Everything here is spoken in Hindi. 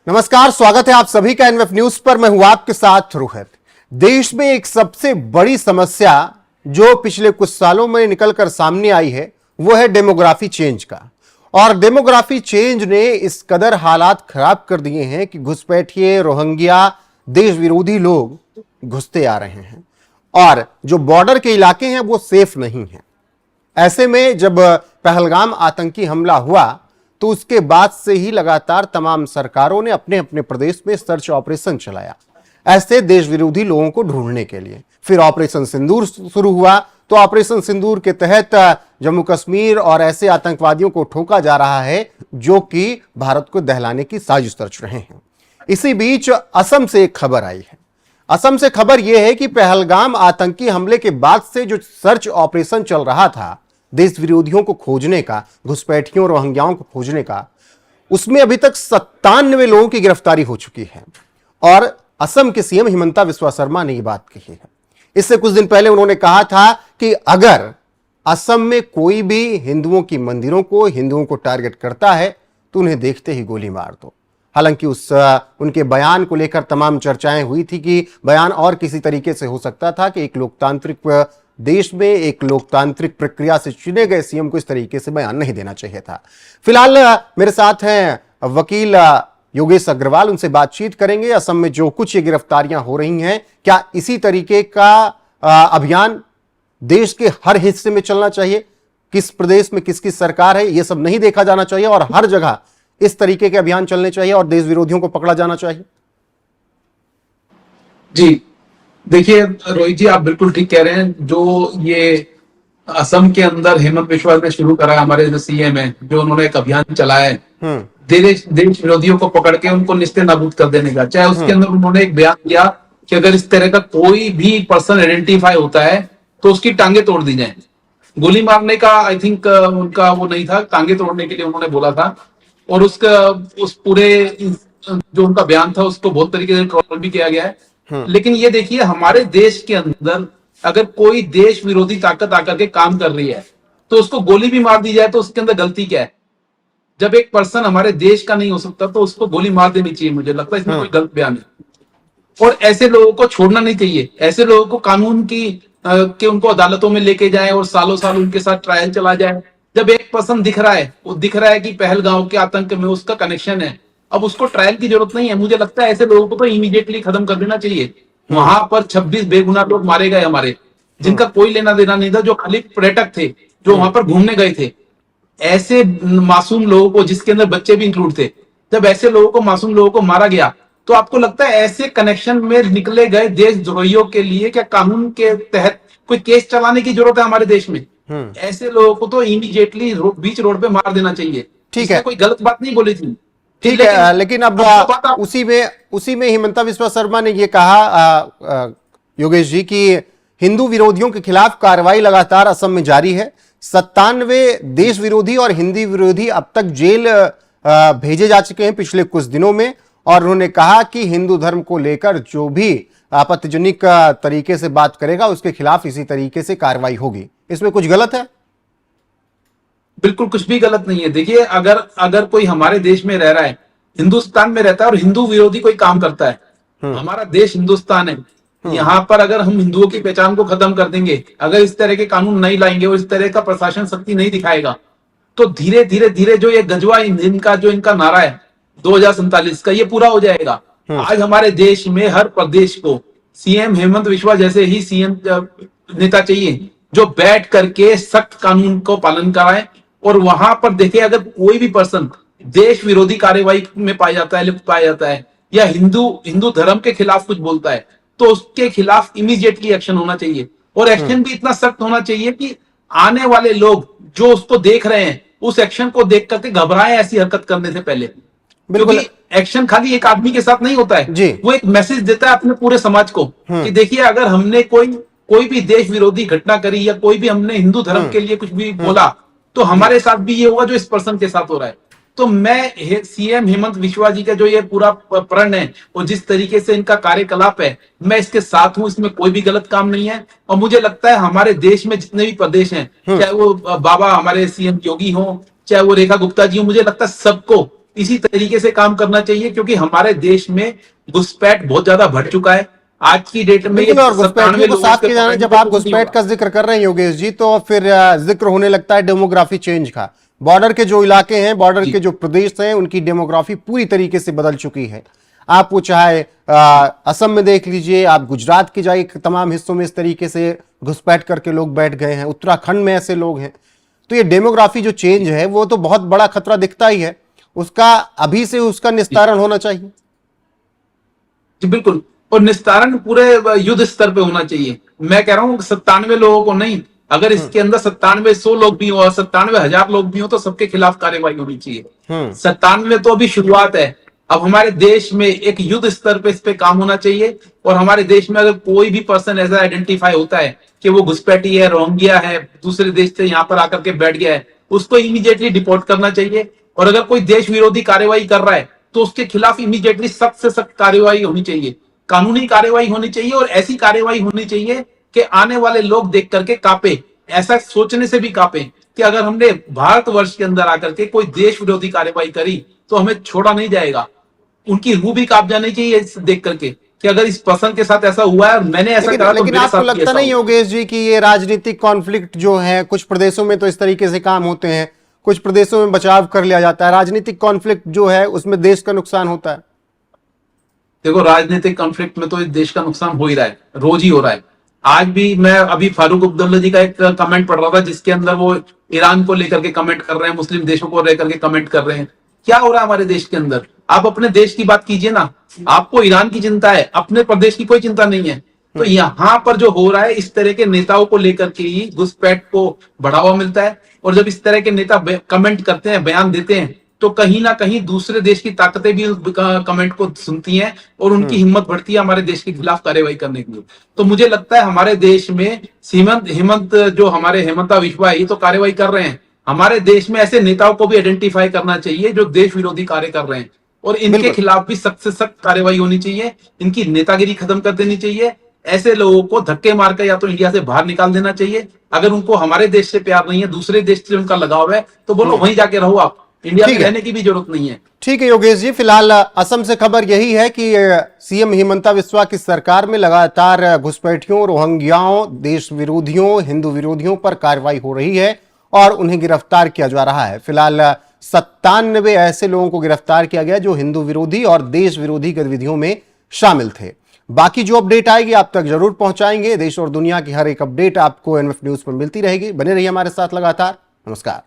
नमस्कार, स्वागत है आप सभी का एनएफ न्यूज पर। मैं हूं आपके साथ रोहित। देश में एक सबसे बड़ी समस्या जो पिछले कुछ सालों में निकलकर सामने आई है वो है डेमोग्राफी चेंज का। और डेमोग्राफी चेंज ने इस कदर हालात खराब कर दिए हैं कि घुसपैठिए, रोहिंग्या, देश विरोधी लोग घुसते आ रहे हैं और जो बॉर्डर के इलाके हैं वो सेफ नहीं है। ऐसे में जब पहलगाम आतंकी हमला हुआ तो उसके बाद से ही लगातार तमाम सरकारों ने अपने अपने प्रदेश में सर्च ऑपरेशन चलाया ऐसे देश विरोधी लोगों को ढूंढने के लिए। फिर ऑपरेशन सिंदूर शुरू हुआ तो ऑपरेशन सिंदूर के तहत जम्मू कश्मीर और ऐसे आतंकवादियों को ठोका जा रहा है जो कि भारत को दहलाने की साजिश रच रहे हैं। इसी बीच असम से एक खबर आई है। असम से खबर यह है कि पहलगाम आतंकी हमले के बाद से जो सर्च ऑपरेशन चल रहा था देश विरोधियों को खोजने का, घुसपैठियों, रोहिंग्याओं को खोजने का, उसमें अभी तक 97 लोगों की गिरफ्तारी हो चुकी है। और असम के सीएम हिमंता बिस्वा शर्मा ने यह बात कही है। इससे कुछ दिन पहले उन्होंने कहा था कि अगर असम में कोई भी हिंदुओं की मंदिरों को, हिंदुओं को टारगेट करता है तो उन्हें देखते ही गोली मार दो। हालांकि उनके बयान को लेकर तमाम चर्चाएं हुई थी कि बयान और किसी तरीके से हो सकता था कि एक लोकतांत्रिक देश में एक लोकतांत्रिक प्रक्रिया से चुने गए सीएम को इस तरीके से बयान नहीं देना चाहिए था। फिलहाल मेरे साथ हैं वकील योगेश अग्रवाल, उनसे बातचीत करेंगे। असम में जो कुछ ये गिरफ्तारियां हो रही हैं, क्या इसी तरीके का अभियान देश के हर हिस्से में चलना चाहिए? किस प्रदेश में किसकी सरकार है ये सब नहीं देखा जाना चाहिए और हर जगह इस तरीके के अभियान चलने चाहिए और देश विरोधियों को पकड़ा जाना चाहिए? जी देखिए रोहित जी, आप बिल्कुल ठीक कह रहे हैं। जो ये असम के अंदर हेमंत बिस्वा ने शुरू करा, हमारे जो सीएम है, जो उन्होंने एक अभियान चलाया है देश विरोधियों को पकड़ के उनको निस्ते नाबूद कर देने का। चाहे उसके अंदर उन्होंने एक बयान दिया कि अगर इस तरह का कोई भी पर्सन आइडेंटिफाई होता है तो उसकी टांगे तोड़ दी जाए। गोली मारने का आई थिंक उनका वो नहीं था, टांगे तोड़ने के लिए उन्होंने बोला था। और उस पूरे जो उनका बयान था उसको बहुत तरीके से ट्रोल भी किया गया है। लेकिन ये देखिए, हमारे देश के अंदर अगर कोई देश विरोधी ताकत आकर के काम कर रही है तो उसको गोली भी मार दी जाए तो उसके अंदर गलती क्या है? जब एक पर्सन हमारे देश का नहीं हो सकता तो उसको गोली मार देनी चाहिए। मुझे लगता है इसमें कोई गलत बयान है और ऐसे लोगों को छोड़ना नहीं चाहिए। ऐसे लोगों को कानून के उनको अदालतों में लेके जाए और सालों साल उनके साथ ट्रायल चला जाए। जब एक पर्सन दिख रहा है, वो दिख रहा है कि पहलगाम के आतंक में उसका कनेक्शन है, अब उसको ट्रायल की जरूरत नहीं है। मुझे लगता है ऐसे लोगों को तो इमीडिएटली खत्म कर देना चाहिए। वहां पर 26 बेगुनाह लोग मारे गए हमारे, जिनका कोई लेना देना नहीं था, जो खाली पर्यटक थे, जो वहां पर घूमने गए थे। ऐसे मासूम लोगों को, जिसके अंदर बच्चे भी इंक्लूड थे, जब ऐसे लोगों को, मासूम लोगों को मारा गया तो आपको लगता है ऐसे कनेक्शन में निकले गए देशद्रोहियों के लिए क्या कानून के तहत कोई केस चलाने की जरूरत है हमारे देश में? ऐसे लोगों को तो इमीडिएटली बीच रोड पे मार देना चाहिए। ठीक है, कोई गलत बात नहीं बोली थी। ठीक है, लेकिन अब उसी में हिमंता बिस्वा शर्मा ने यह कहा योगेश जी कि हिंदू विरोधियों के खिलाफ कार्रवाई लगातार असम में जारी है। 97 देश विरोधी और हिंदी विरोधी अब तक जेल भेजे जा चुके हैं पिछले कुछ दिनों में। और उन्होंने कहा कि हिंदू धर्म को लेकर जो भी आपत्तिजनक तरीके से बात करेगा उसके खिलाफ इसी तरीके से कार्रवाई होगी। इसमें कुछ गलत है? बिल्कुल कुछ भी गलत नहीं है। देखिए, अगर कोई हमारे देश में रह रहा है, हिंदुस्तान में रहता है और हिंदू विरोधी कोई काम करता है, हमारा देश हिंदुस्तान है, यहाँ पर अगर हम हिंदुओं की पहचान को खत्म कर देंगे, अगर इस तरह के कानून नहीं लाएंगे और इस तरह का प्रशासन शक्ति नहीं दिखाएगा तो धीरे धीरे धीरे जो ये गजवा ईंधन का जो इनका नारा है 2047 का, ये पूरा हो जाएगा। आज हमारे देश में हर प्रदेश को सीएम हेमंत बिस्वा जैसे ही सीएम नेता चाहिए जो बैठ करके सख्त कानून को पालन कराए। और वहां पर देखिए, अगर कोई भी पर्सन देश विरोधी कार्यवाही में पाया जाता है या हिंदू धर्म के खिलाफ कुछ बोलता है तो उसके खिलाफ इमीडिएटली एक्शन होना चाहिए। और एक्शन भी इतना सख्त होना चाहिए कि आने वाले लोग जो उसको देख रहे हैं उस एक्शन को देख करके घबराएं ऐसी हरकत करने से पहले। क्योंकि एक्शन खाली एक आदमी के साथ नहीं होता है जी। वो एक मैसेज देता है अपने पूरे समाज को कि देखिए, अगर हमने कोई भी देश विरोधी घटना करी या कोई भी हमने हिंदू धर्म के लिए कुछ भी बोला तो हमारे साथ भी ये होगा जो इस पर्सन के साथ हो रहा है। तो मैं सीएम हेमंत बिस्वा जी का जो ये पूरा प्रण है और जिस तरीके से इनका कार्यकलाप है, मैं इसके साथ हूं। इसमें कोई भी गलत काम नहीं है। और मुझे लगता है हमारे देश में जितने भी प्रदेश हैं, चाहे वो बाबा हमारे सीएम योगी हो, चाहे वो रेखा गुप्ता जी हो, मुझे लगता है सबको इसी तरीके से काम करना चाहिए, क्योंकि हमारे देश में घुसपैठ बहुत ज्यादा बढ़ चुका है आज की डेट में। बिल्कुल, और 97 घुसपैठियों को लोगों साथ के के जाना, पकड़ने जब पे आप कुछ नहीं घुसपैठ होगा। का जिक्र कर रहे हैं योगेश जी, तो फिर जिक्र होने लगता है डेमोग्राफी चेंज का। बॉर्डर के जो इलाके हैं, बॉर्डर के जो प्रदेश हैं, उनकी डेमोग्राफी पूरी तरीके से बदल चुकी है। आप वो चाहे असम में देख लीजिए, आप गुजरात के जाइए, तमाम हिस्सों में इस तरीके से घुसपैठ करके लोग बैठ गए हैं, उत्तराखंड में ऐसे लोग हैं। तो ये डेमोग्राफी जो चेंज है वो तो बहुत बड़ा खतरा दिखता ही है, उसका अभी से उसका निस्तारण होना चाहिए। जी बिल्कुल, और निस्तारण पूरे युद्ध स्तर पे होना चाहिए। मैं कह रहा हूँ 97 लोगों को नहीं, अगर इसके अंदर 9700 लोग भी हो और 97,000 लोग भी हो तो सबके खिलाफ कार्रवाई होनी चाहिए। 97 तो अभी शुरुआत है, अब हमारे देश में एक युद्ध स्तर पे इस पे काम होना चाहिए। और हमारे देश में अगर कोई भी पर्सन ऐसा आइडेंटिफाई होता है कि वो घुसपैठी है, रोहिंग्या है, दूसरे देश से यहाँ पर आकर के बैठ गया है, उसको इमीडिएटली डिपोर्ट करना चाहिए। और अगर कोई देश विरोधी कार्रवाई कर रहा है तो उसके खिलाफ इमीडिएटली सख्त से सख्त कार्रवाई होनी चाहिए, कानूनी कार्रवाई होनी चाहिए। और ऐसी कार्रवाई होनी चाहिए कि आने वाले लोग देख करके कांपे, ऐसा सोचने से भी कांपे कि अगर हमने भारतवर्ष के अंदर आकर के कोई देश विरोधी कार्रवाई करी तो हमें छोड़ा नहीं जाएगा। उनकी रूह भी कांप जानी चाहिए इस देख करके कि अगर इस पर्सन के साथ ऐसा हुआ है, मैंने ऐसा करा तो लेकिन मेरे आपको साथ भी लगता ऐसा नहीं होगा। योगेश जी कि ये राजनीतिक कॉन्फ्लिक्ट जो है, कुछ प्रदेशों में तो इस तरीके से काम होते हैं, कुछ प्रदेशों में बचाव कर लिया जाता है, राजनीतिक कॉन्फ्लिक्ट जो है उसमें देश का नुकसान होता है? देखो, राजनीतिक कॉन्फ्लिक्ट में तो इस देश का नुकसान हो ही रहा है, रोज ही हो रहा है। आज भी मैं अभी फारूक अब्दुल्ला जी का एक कमेंट पढ़ रहा था जिसके अंदर वो ईरान को लेकर के कमेंट कर रहे हैं, मुस्लिम देशों को लेकर के कमेंट कर रहे हैं। क्या हो रहा है हमारे देश के अंदर? आप अपने देश की बात कीजिए ना, आपको ईरान की चिंता है, अपने प्रदेश की कोई चिंता नहीं है। तो यहाँ पर जो हो रहा है, इस तरह के नेताओं को लेकर के ही घुसपैठ को बढ़ावा मिलता है। और जब इस तरह के नेता कमेंट करते हैं, बयान देते हैं, तो कहीं ना कहीं दूसरे देश की ताकतें भी उस कमेंट को सुनती हैं और उनकी हिम्मत बढ़ती है हमारे देश के खिलाफ कार्रवाई करने के लिए। तो मुझे लगता है हमारे देश में हेमंत जो हमारे हेमंता विश्वा ये तो कार्रवाई कर रहे हैं। हमारे देश में ऐसे नेताओं को भी आइडेंटिफाई करना चाहिए जो देश विरोधी कार्य कर रहे हैं, और इनके खिलाफ भी सख्त से सख्त कार्रवाई होनी चाहिए। इनकी नेतागिरी खत्म कर देनी चाहिए। ऐसे लोगों को धक्के मारकर या तो इंडिया से बाहर निकाल देना चाहिए। अगर उनको हमारे देश से प्यार नहीं है, दूसरे देश से उनका लगाव है, तो बोलो वहीं जाके रहो, आप इंडिया में रहने की भी जरूरत नहीं है। ठीक है योगेश जी, फिलहाल असम से खबर यही है कि सीएम हिमंता बिस्वा की सरकार में लगातार घुसपैठियों, रोहिंग्याओं, देश विरोधियों, हिंदू विरोधियों पर कार्रवाई हो रही है और उन्हें गिरफ्तार किया जा रहा है। फिलहाल 97 ऐसे लोगों को गिरफ्तार किया गया जो हिंदू विरोधी और देश विरोधी गतिविधियों में शामिल थे। बाकी जो अपडेट आएगी आप तक जरूर पहुंचाएंगे। देश और दुनिया की हर एक अपडेट आपको एनएफ न्यूज पर मिलती रहेगी। बने रहिए हमारे साथ लगातार। नमस्कार।